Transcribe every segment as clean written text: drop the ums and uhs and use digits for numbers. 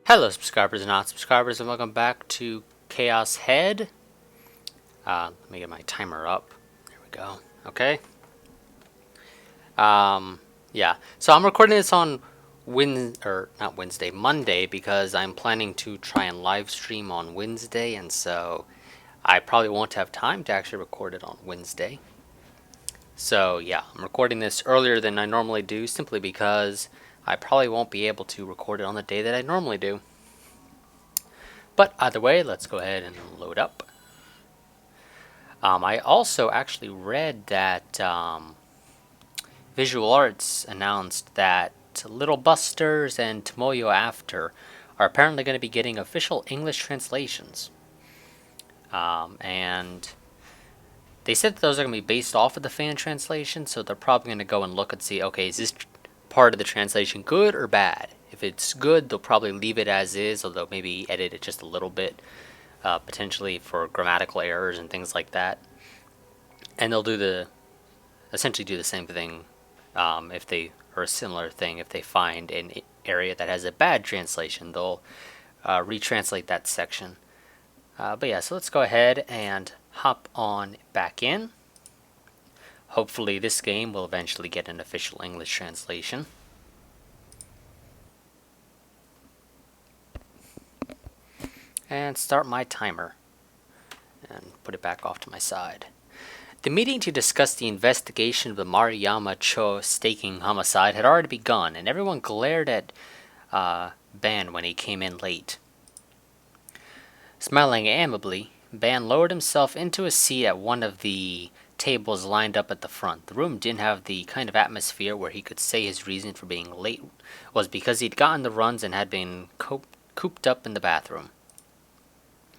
Hello subscribers and non-subscribers, and welcome back to ChäoS Head. Let me get my timer up. There we go. Okay. Yeah. So I'm recording this on Monday, because I'm planning to try and live stream on Wednesday, and so I probably won't have time to actually record it on Wednesday. So yeah, I'm recording this earlier than I normally do, simply because I probably won't be able to record it on the day that I normally do. But either way, let's go ahead and load up. I also actually read that Visual Arts announced that Little Busters and Tomoyo After are apparently going to be getting official English translations. And they said that those are going to be based off of the fan translation, so they're probably going to go and look and see, okay, is this part of the translation good or bad? If it's good, they'll probably leave it as is, although maybe edit it just a little bit, potentially for grammatical errors and things like that. And they'll essentially do the same thing or a similar thing if they find an area that has a bad translation. They'll retranslate that section. But yeah, so let's go ahead and hop on back in. Hopefully this game will eventually get an official English translation. And start my timer. And put it back off to my side. The meeting to discuss the investigation of the Maruyama Cho staking homicide had already begun, and everyone glared at Ban when he came in late. Smiling amiably, Ban lowered himself into a seat at one of the tables lined up at the front. The room didn't have the kind of atmosphere where he could say his reason for being late was because he'd gotten the runs and had been cooped up in the bathroom.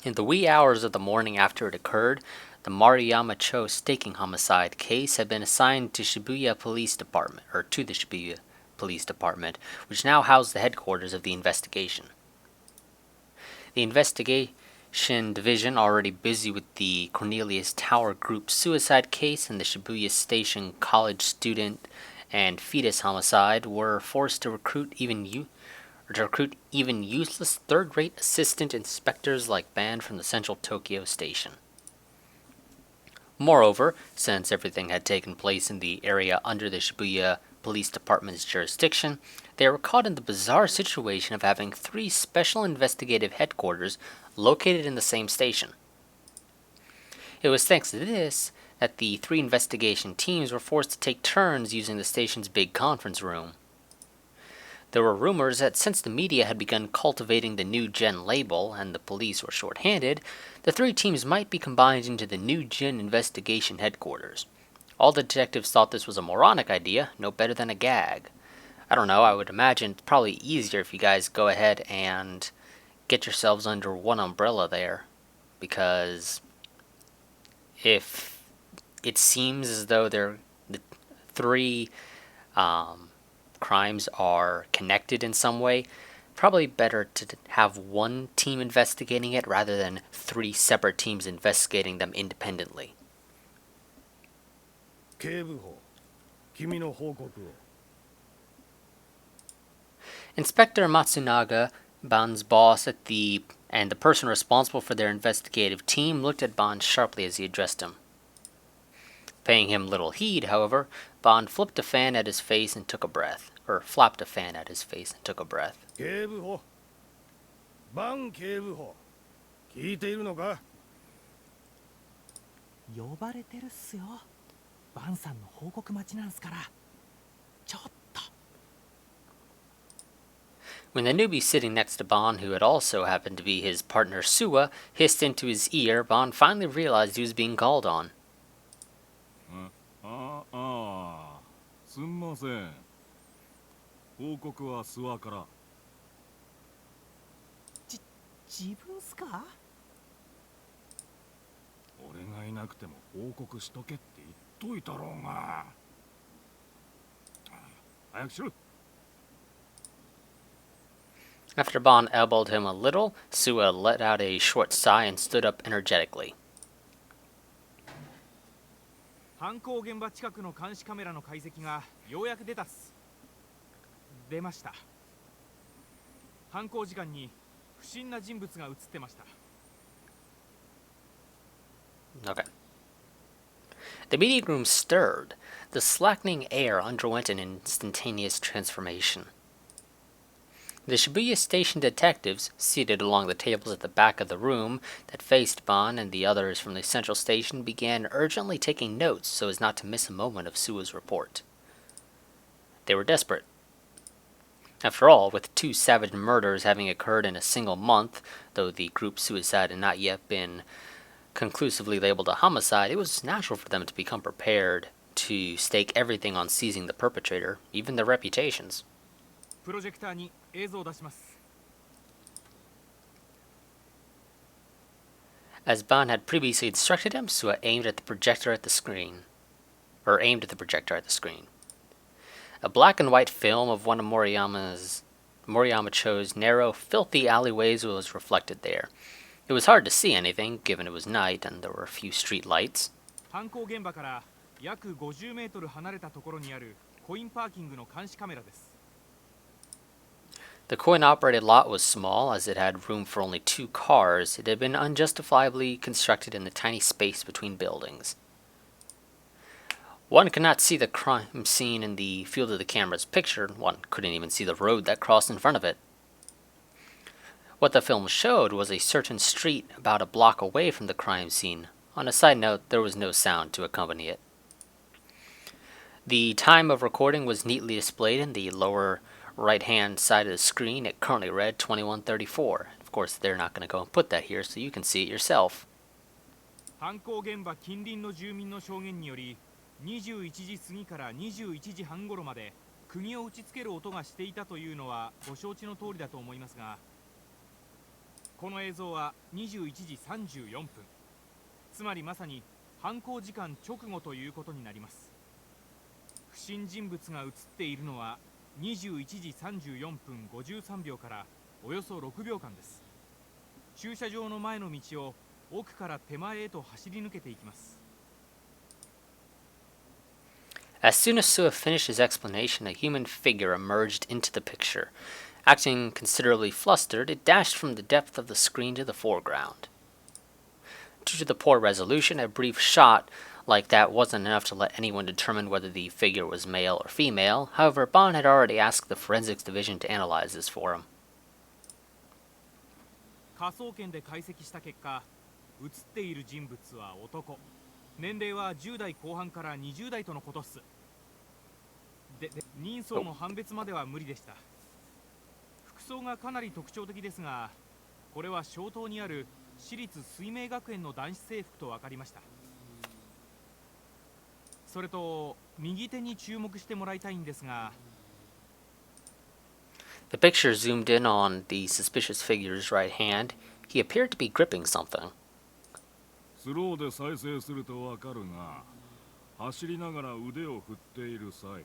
In the wee hours of the morning after it occurred, the Maruyama Cho staking homicide case had been assigned to the Shibuya Police Department, which now housed the headquarters of the investigation. The investigation division, already busy with the Cornelius Tower Group suicide case and the Shibuya Station college student and fetus homicide, were forced to recruit even useless third-rate assistant inspectors like Ban from the central Tokyo station. Moreover, since everything had taken place in the area under the Shibuya Police Department's jurisdiction, they were caught in the bizarre situation of having 3 special investigative headquarters located in the same station. It was thanks to this that the 3 investigation teams were forced to take turns using the station's big conference room. There were rumors that since the media had begun cultivating the New Gen label and the police were short-handed, the 3 teams might be combined into the New Gen investigation headquarters. All the detectives thought this was a moronic idea, no better than a gag. I don't know, I would imagine it's probably easier if you guys go ahead and get yourselves under one umbrella there, because if it seems as though the 3 crimes are connected in some way, probably better to have one team investigating it rather than 3 separate teams investigating them independently. Inspector Matsunaga, Ban's boss and the person responsible for their investigative team, looked at Ban sharply as he addressed him. Paying him little heed, however, Ban flapped a fan at his face and took a breath. 警部補、バン警部補、聞いているのか？呼ばれてるっすよ。バンさんの報告待ちなんすから。ちょっと。When the newbie sitting next to Ban, who had also happened to be his partner Suwa, hissed into his ear, Ban finally realized he was being called on. すんません。報告は諏訪から。自分っすか？俺がいなくても報告しとけって言っといたろうが。早くしろ。After Ban elbowed him a little, Suwa let out a short sigh and stood up energetically. 犯行現場近くの監視カメラの解析がようやく出ました。犯行時間に不審な人物が映ってました。 Okay. The meeting room stirred. The slackening air underwent an instantaneous transformation. The Shibuya Station detectives, seated along the tables at the back of the room that faced Ban and the others from the central station, began urgently taking notes so as not to miss a moment of Sua's report. They were desperate. After all, with 2 savage murders having occurred in a single month, though the group suicide had not yet been conclusively labeled a homicide, it was natural for them to become prepared to stake everything on seizing the perpetrator, even their reputations. プロジェクターに映像を出します。 As Ban had previously instructed him, Sua aimed at the projector at the screen. A black and white film of one of Moriyama Cho's narrow, filthy alleyways was reflected there. It was hard to see anything, given it was night and there were a few street lights. 犯行現場から約50メートル離れたところにあるコインパーキングの監視カメラです。 The coin-operated lot was small, as it had room for only 2 cars. It had been unjustifiably constructed in the tiny space between buildings. One could not see the crime scene in the field of the camera's picture. One couldn't even see the road that crossed in front of it. What the film showed was a certain street about a block away from the crime scene. On a side note, there was no sound to accompany it. The time of recording was neatly displayed in the lower right-hand side of the screen. It currently read 21:34. Of course, they're not going to go and put that here, so you can see it yourself. 犯行現場近隣の住民の証言により、21時過ぎから21時半頃まで釘を打ちつける音がしていたというのはご承知の通りだと思いますが、この映像は21時34分、つまりまさに犯行時間直後ということになります。不審人物が映っているのは21時34分53秒からおよそ6秒間です。駐車場の前の道を奥から手前へと走り抜けていきます。 As soon as Sua finished his explanation, a human figure emerged into the picture. Acting considerably flustered, it dashed from the depth of the screen to the foreground. Due to the poor resolution, a brief shot like that wasn't enough to let anyone determine whether the figure was male or female. However, Bond had already asked the forensics division to analyze this for him. 科捜研で解析した結果、映っている人物は男。年齢は10代後半から20代とのことっす。で、人相の判別までは無理でした。服装がかなり特徴的ですが、これは小島にある私立水明学園の男子制服と分かりました。それと右手に注目してもらいたいんですが。 The picture zoomed in on the suspicious figure's right hand. He appeared to be gripping something. スローで再生するとわかるが、走りながら腕を振っている際、こ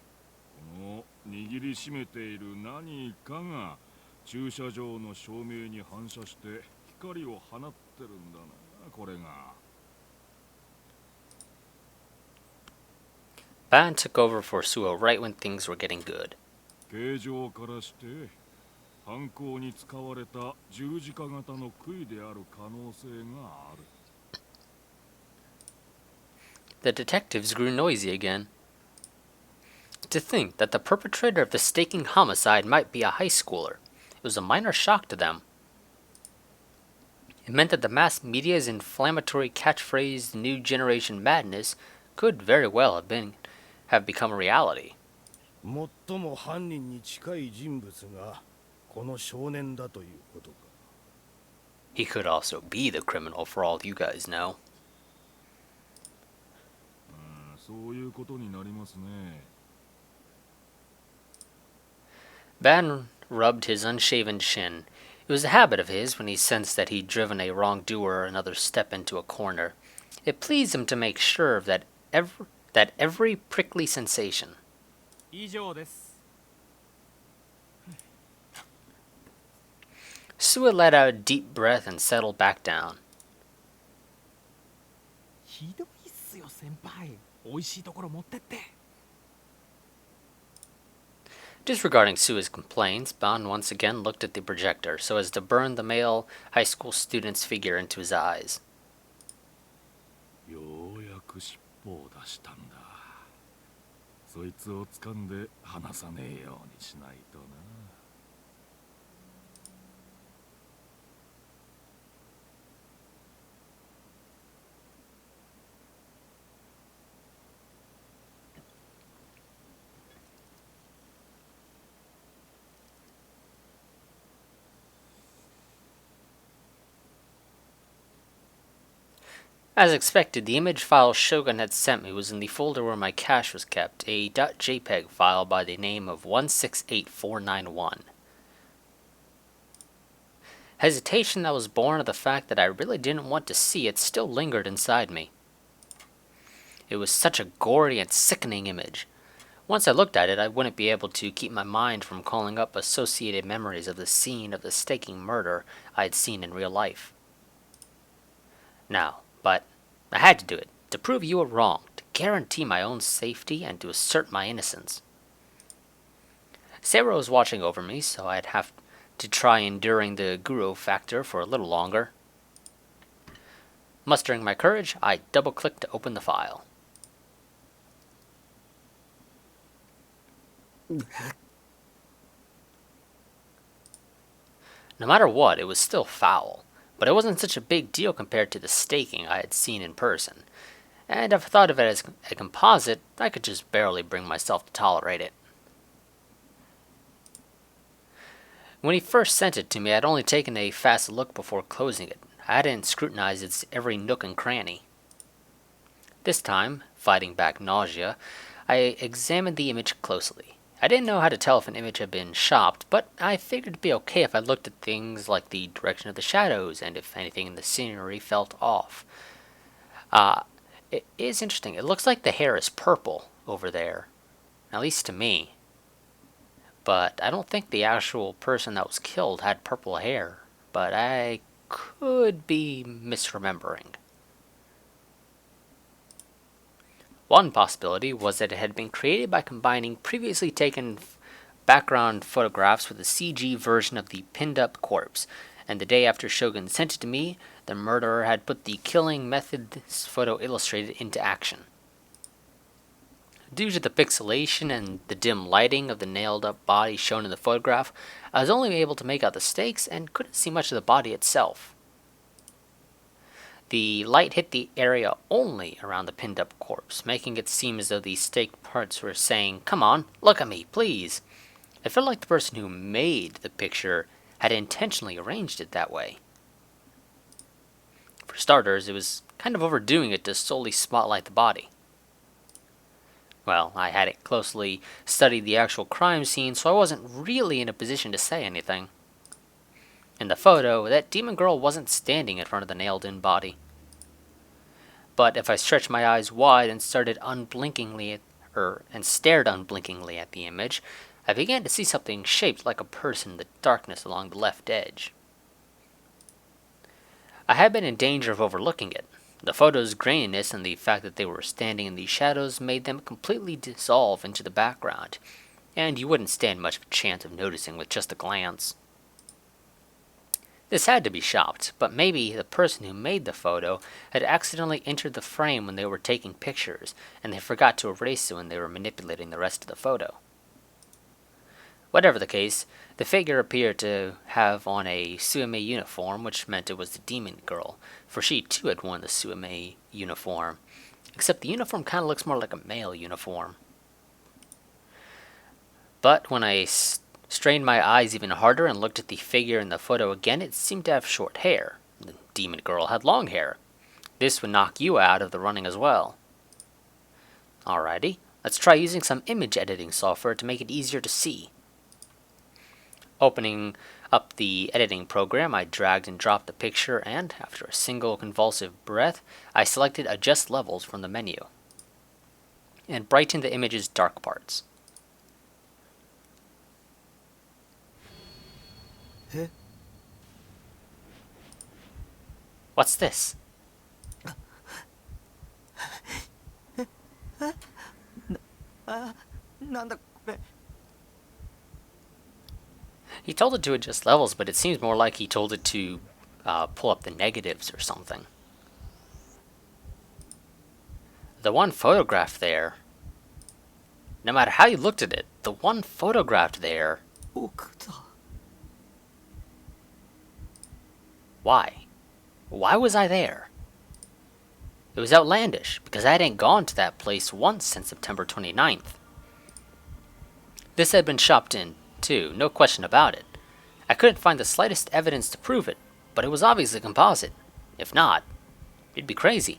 の握りしめている何かが駐車場の照明に反射して光を放ってるんだな、これが。Ban took over for Suo right when things were getting good. 形状からして犯行に使われた十字架型の杭である可能性がある。 The detectives grew noisy again. To think that the perpetrator of the staking homicide might be a high schooler, it was a minor shock to them. It meant that the mass media's inflammatory catchphrase "New Generation Madness" could very well have become a reality. 最も犯人に近い人物がこの少年だということか。 He could also be the criminal for all you guys know. そういうことになりますね。 Ban rubbed his unshaven chin. It was a habit of his when he sensed that he'd driven a wrongdoer another step into a corner. It pleased him to make sure that every prickly sensation, 以上です。 Sua let out a deep breath and settled back down. ひどいっすよ先輩。美味しいところ持ってって。Disregarding Sue's complaints, Bond once again looked at the projector so as to burn the male high school student's figure into his eyes. ようやく尻尾を出したんだ。そいつを掴んで離さねえようにしないとな。As expected, the image file Shogun had sent me was in the folder where my cache was kept, a .jpeg file by the name of 168491. Hesitation that was born of the fact that I really didn't want to see it still lingered inside me. It was such a gory and sickening image. Once I looked at it, I wouldn't be able to keep my mind from calling up associated memories of the scene of the staking murder I had seen in real life. Now, but I had to do it, to prove you were wrong, to guarantee my own safety, and to assert my innocence. Sarah was watching over me, so I'd have to try enduring the guru factor for a little longer. Mustering my courage, I double-clicked to open the file. No matter what, it was still foul. But it wasn't such a big deal compared to the staking I had seen in person, and if I thought of it as a composite, I could just barely bring myself to tolerate it. When he first sent it to me, I had only taken a fast look before closing it. I hadn't scrutinized its every nook and cranny. This time, fighting back nausea, I examined the image closely. I didn't know how to tell if an image had been shopped, but I figured it'd be okay if I looked at things like the direction of the shadows and if anything in the scenery felt off. It is interesting. It looks like the hair is purple over there, at least to me. But I don't think the actual person that was killed had purple hair, but I could be misremembering. One possibility was that it had been created by combining previously taken background photographs with a CG version of the pinned-up corpse, and the day after Shogun sent it to me, the murderer had put the killing methods photo illustrated into action. Due to the pixelation and the dim lighting of the nailed-up body shown in the photograph, I was only able to make out the stakes and couldn't see much of the body itself. The light hit the area only around the pinned-up corpse, making it seem as though the staked parts were saying, "Come on, look at me, please." It felt like the person who made the picture had intentionally arranged it that way. For starters, it was kind of overdoing it to solely spotlight the body. Well, I hadn't closely studied the actual crime scene, so I wasn't really in a position to say anything. In the photo, that demon girl wasn't standing in front of the nailed-in body. But if I stretched my eyes wide and stared unblinkingly at the image, I began to see something shaped like a person in the darkness along the left edge. I had been in danger of overlooking it. The photo's graininess and the fact that they were standing in the shadows made them completely dissolve into the background, and you wouldn't stand much of a chance of noticing with just a glance. This had to be shopped, but maybe the person who made the photo had accidentally entered the frame when they were taking pictures, and they forgot to erase it when they were manipulating the rest of the photo. Whatever the case, the figure appeared to have on a Suime uniform, which meant it was the demon girl, for she too had worn the Suime uniform, except the uniform kind of looks more like a male uniform. But when I strained my eyes even harder and looked at the figure in the photo again, it seemed to have short hair. The demon girl had long hair. This would knock you out of the running as well. Alrighty, let's try using some image editing software to make it easier to see. Opening up the editing program, I dragged and dropped the picture, and after a single convulsive breath, I selected Adjust Levels from the menu and brightened the image's dark parts. What's this? なんだこれ He told it to adjust levels, but it seems more like he told it to pull up the negatives or something. The one photograph there, no matter how you looked at it, the one photographed there, 奥だ。 why? Why was I there? It was outlandish, because I hadn't gone to that place once since September 29th. This had been shopped in, too, no question about it. I couldn't find the slightest evidence to prove it, but it was obviously composite. If not, it'd be crazy.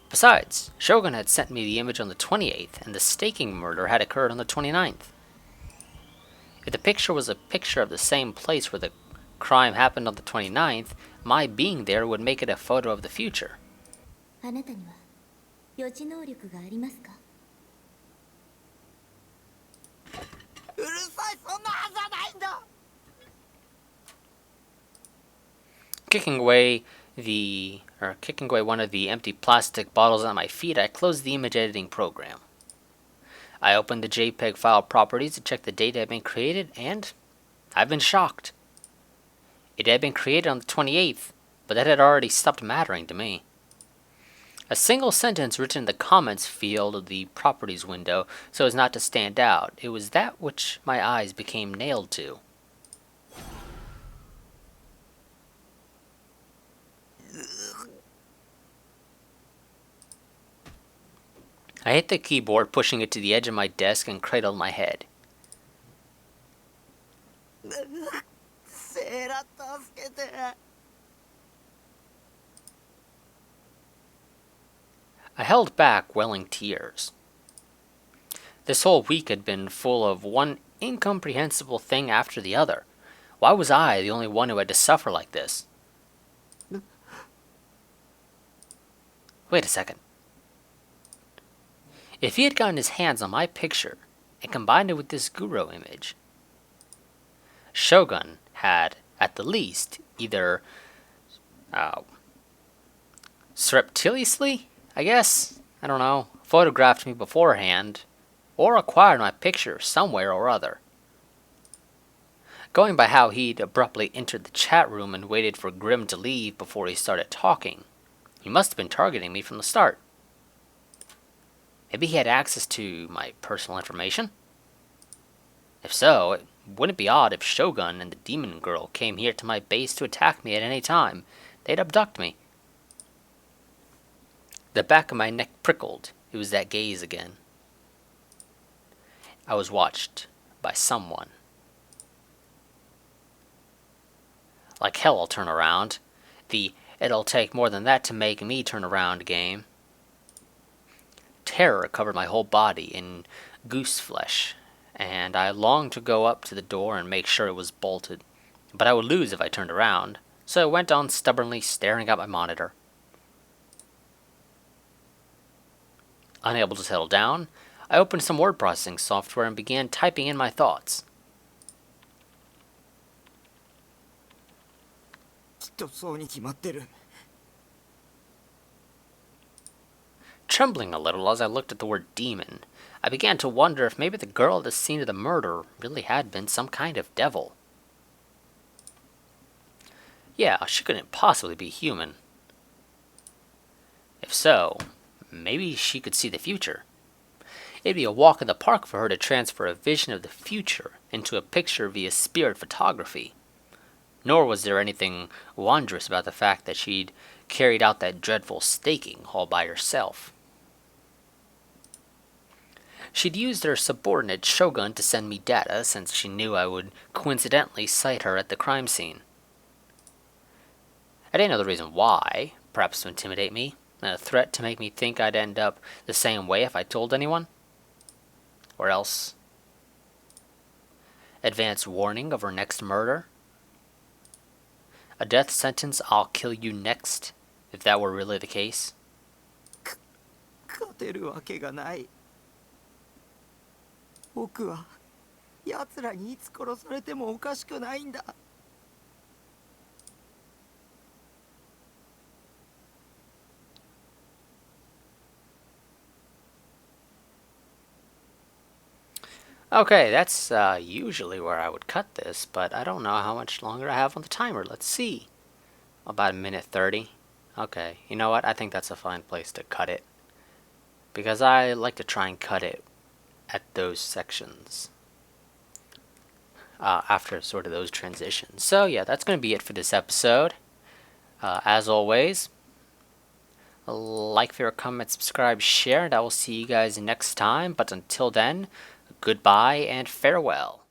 Besides, Shogun had sent me the image on the 28th, and the staking murder had occurred on the 29th. If the picture was a picture of the same place where the crime happened on the 29th, my being there would make it a photo of the future. あなたには予知能力がありますか？うるさい、そんなはずはないんだ。 Kicking away one of the empty plastic bottles at my feet, I closed the image editing program. I opened the JPEG file properties to check the date had been created, and I've been shocked. It had been created on the 28th, but that had already stopped mattering to me. A single sentence written in the comments field of the properties window so as not to stand out. It was that which my eyes became nailed to. I hit the keyboard, pushing it to the edge of my desk and cradled my head. セーラ助けて。 I held back welling tears. This whole week had been full of one incomprehensible thing after the other. Why was I the only one who had to suffer like this? Wait a second. If he had gotten his hands on my picture and combined it with this Guro image, Shogun had, at the least, either surreptitiously, I guess, I don't know, photographed me beforehand, or acquired my picture somewhere or other. Going by how he'd abruptly entered the chat room and waited for Grimm to leave before he started talking, he must have been targeting me from the start. Maybe he had access to my personal information? If so, it wouldn't be odd if Shogun and the demon girl came here to my base to attack me at any time. They'd abduct me. The back of my neck prickled. It was that gaze again. I was watched by someone. Like hell I'll turn around. The "it'll take more than that to make me turn around" game. Terror covered my whole body in goose flesh, and I longed to go up to the door and make sure it was bolted. But I would lose if I turned around, so I went on stubbornly staring at my monitor. Unable to settle down, I opened some word processing software and began typing in my thoughts. きっとそうに決まってる。 Trembling a little as I looked at the word demon, I began to wonder if maybe the girl at the scene of the murder really had been some kind of devil. Yeah, she couldn't possibly be human. If so, maybe she could see the future. It'd be a walk in the park for her to transfer a vision of the future into a picture via spirit photography. Nor was there anything wondrous about the fact that she'd carried out that dreadful staking all by herself. She'd used her subordinate Shogun to send me data, since she knew I would coincidentally cite her at the crime scene. I didn't know the reason why, perhaps to intimidate me, a threat to make me think I'd end up the same way if I told anyone. Or else, advance warning of her next murder? A death sentence, "I'll kill you next," if that were really the case. 勝てるわけがない。僕は奴らにいつ殺されてもおかしくないんだ。Okay, that's usually where I would cut this, but I don't know how much longer I have on the timer. Let's see. About a minute 30. Okay, you know what? I think that's a fine place to cut it, because I like to try and cut it at those sections after sort of those transitions. So yeah, that's going to be it for this episode. As always, like, favorite, comment, subscribe, share, and I will see you guys next time. But until then, goodbye and farewell.